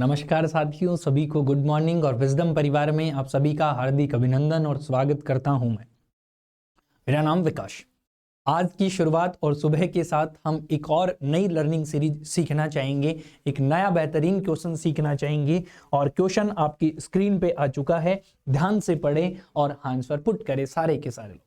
नमस्कार साथियों, सभी को गुड मॉर्निंग और विजडम परिवार में आप सभी का हार्दिक अभिनंदन और स्वागत करता हूं मैं। मेरा नाम विकास। आज की शुरुआत और सुबह के साथ हम एक और नई लर्निंग सीरीज सीखना चाहेंगे, एक नया बेहतरीन क्वेश्चन सीखना चाहेंगे और क्वेश्चन आपकी स्क्रीन पे आ चुका है। ध्यान से पढ़ें और आंसर पुट करें सारे के सारे।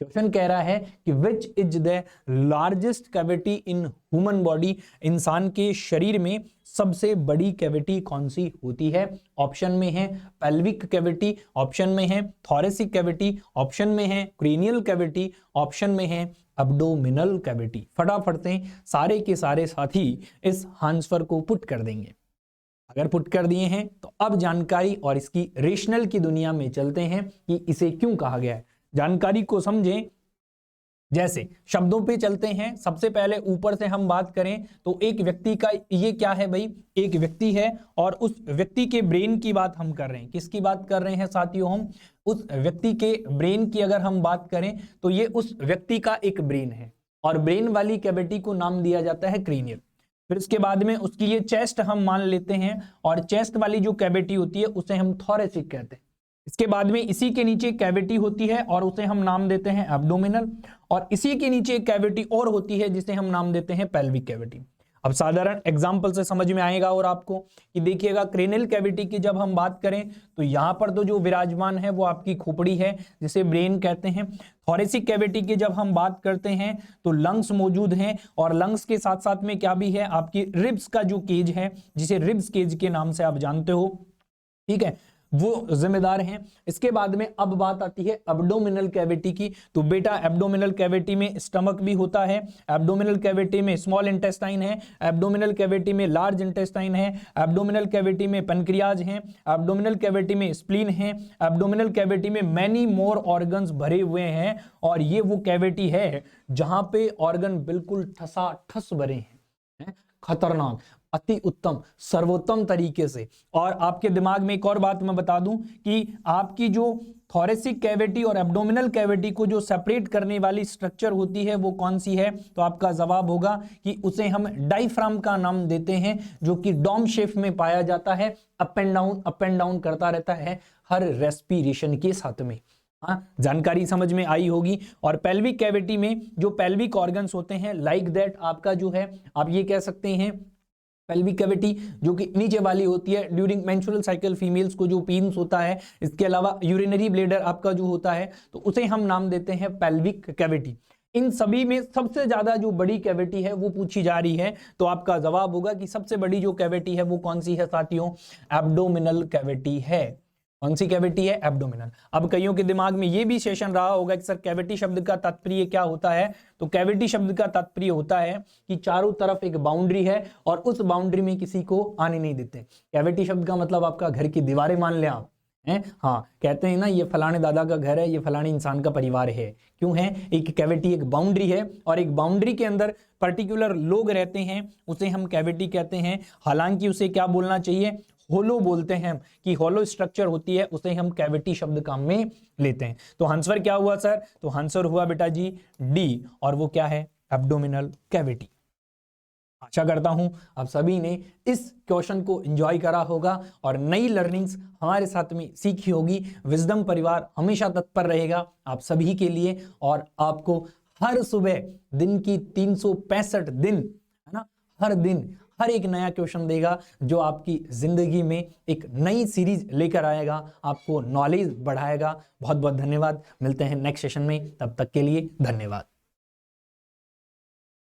क्वेश्चन कह रहा है कि which is the largest cavity in human body. इंसान के शरीर में सबसे बड़ी कैविटी कौन सी होती है? ऑप्शन में है पेल्विक कैविटी, ऑप्शन में है थोरेसिक कैविटी, ऑप्शन में है क्रेनियल कैविटी, ऑप्शन में है एब्डोमिनल कैविटी। फटाफट से सारे के सारे साथी इस आंसर को पुट कर देंगे। अगर पुट कर दिए हैं तो अब जानकारी और इसकी रेशनल की दुनिया में चलते हैं कि इसे क्यों कहा गया है। जानकारी को समझें, जैसे शब्दों पे चलते हैं। सबसे पहले ऊपर से हम बात करें तो एक व्यक्ति का ये क्या है भाई? एक व्यक्ति है और उस व्यक्ति के ब्रेन की बात हम कर रहे हैं। किसकी बात कर रहे हैं साथियों? हम उस व्यक्ति के ब्रेन की अगर हम बात करें तो ये उस व्यक्ति का एक ब्रेन है और ब्रेन वाली कैविटी को नाम दिया जाता है क्रेनियल। फिर उसके बाद में उसकी ये चेस्ट हम मान लेते हैं और चेस्ट वाली जो कैविटी होती है उसे हम थोरेसिक कहते हैं। इसके बाद में इसी के नीचे कैविटी होती है और उसे हम नाम देते हैं एब्डोमिनल, और इसी के नीचे कैविटी और होती है जिसे हम नाम देते हैं पेल्विक कैविटी। अब साधारण एग्जांपल से समझ में आएगा और आपको कि देखिएगा, क्रेनियल कैविटी की जब हम बात करें तो यहाँ पर तो जो विराजमान है वो आपकी खोपड़ी है जिसे ब्रेन कहते हैं। थोरेसिक कैविटी की जब हम बात करते हैं तो लंग्स मौजूद हैं और लंग्स के साथ साथ में क्या भी है? आपकी रिब्स का जो केज है जिसे रिब्स केज के नाम से आप जानते हो, ठीक है, वो जिम्मेदार हैं। इसके बाद में अब बात आती है एब्डोमिनल कैविटी की। तो बेटा एब्डोमिनल कैविटी में स्टमक भी होता है, एब्डोमिनल कैविटी में स्मॉल इंटेस्टाइन है, एब्डोमिनल कैविटी में लार्ज इंटेस्टाइन है, एब्डोमिनल कैविटी में पेनक्रियाज है, एब्डोमिनल कैविटी में स्प्लीन है, एब्डोमिनल कैविटी में मैनी मोर ऑर्गन्स भरे हुए हैं। और ये वो कैविटी है जहां पे ऑर्गन बिल्कुल ठसाठस भरे हैं। खतरनाक, अति उत्तम, सर्वोत्तम तरीके से। और आपके दिमाग में एक और बात मैं बता दूं कि आपकी जो थोरेसिक कैविटी और एब्डोमिनल कैविटी को जो सेपरेट करने वाली स्ट्रक्चर होती है वो कौन सी है? तो आपका जवाब होगा कि उसे हम डायफ्राम का नाम देते हैं, जो कि डोम शेप में पाया जाता है, अप एंड डाउन करता रहता है हर रेस्पिरेशन के साथ में। जानकारी समझ में आई होगी। और पेल्विक कैविटी में जो पेल्विक ऑर्गन्स होते हैं, लाइक दैट आपका जो है, आप ये कह सकते हैं पेल्विक कैविटी जो कि नीचे वाली होती है ड्यूरिंग मेंस्ट्रुअल साइकिल, फीमेल्स को जो पीन्स होता है। इसके अलावा यूरिनरी ब्लैडर आपका जो होता है तो उसे हम नाम देते हैं पेल्विक कैविटी। इन सभी में सबसे ज्यादा जो बड़ी कैविटी है वो पूछी जा रही है, तो आपका जवाब होगा कि सबसे बड़ी जो कैविटी है वो कौन सी है साथियों? एब्डोमिनल कैविटी है। कौन सी कैविटी है? एब्डोमिनल। अब कईयों के दिमाग में ये भी सेशन रहा होगा कि सर कैविटी शब्द का तात्पर्य क्या होता है? तो कैविटी शब्द का तात्पर्य होता है कि चारों तरफ एक बाउंड्री है और उस बाउंड्री में किसी को आने नहीं देते। कैविटी शब्द का मतलब आपका घर की दीवारें मान लें आप हैं। हाँ, कहते हैं ना ये फलाने दादा का घर है, ये फलाने इंसान का परिवार है। क्यों है? एक कैविटी एक बाउंड्री है और एक बाउंड्री के अंदर पर्टिकुलर लोग रहते हैं, उसे हम कैविटी कहते हैं। हालांकि उसे क्या बोलना चाहिए? होलो बोलते हैं कि होलो स्ट्रक्चर होती है उसे हम कैविटी शब्द काम में लेते हैं। तो आंसर क्या हुआ सर? तो आंसर हुआ बेटा जी डी, और वो क्या है? Abdominal cavity. आशा करता हूं आप सभी ने इस क्वेश्चन को एंजॉय करा होगा और नई लर्निंग्स हमारे साथ में सीखी होगी। विजडम परिवार हमेशा तत्पर रहेगा आप सभी के लिए और आपको हर सुबह दिन की 365 दिन, है ना, हर दिन हर एक नया क्वेश्चन देगा जो आपकी जिंदगी में एक नई सीरीज लेकर आएगा, आपको नॉलेज बढ़ाएगा। बहुत बहुत धन्यवाद। मिलते हैं नेक्स्ट सेशन में, तब तक के लिए धन्यवाद।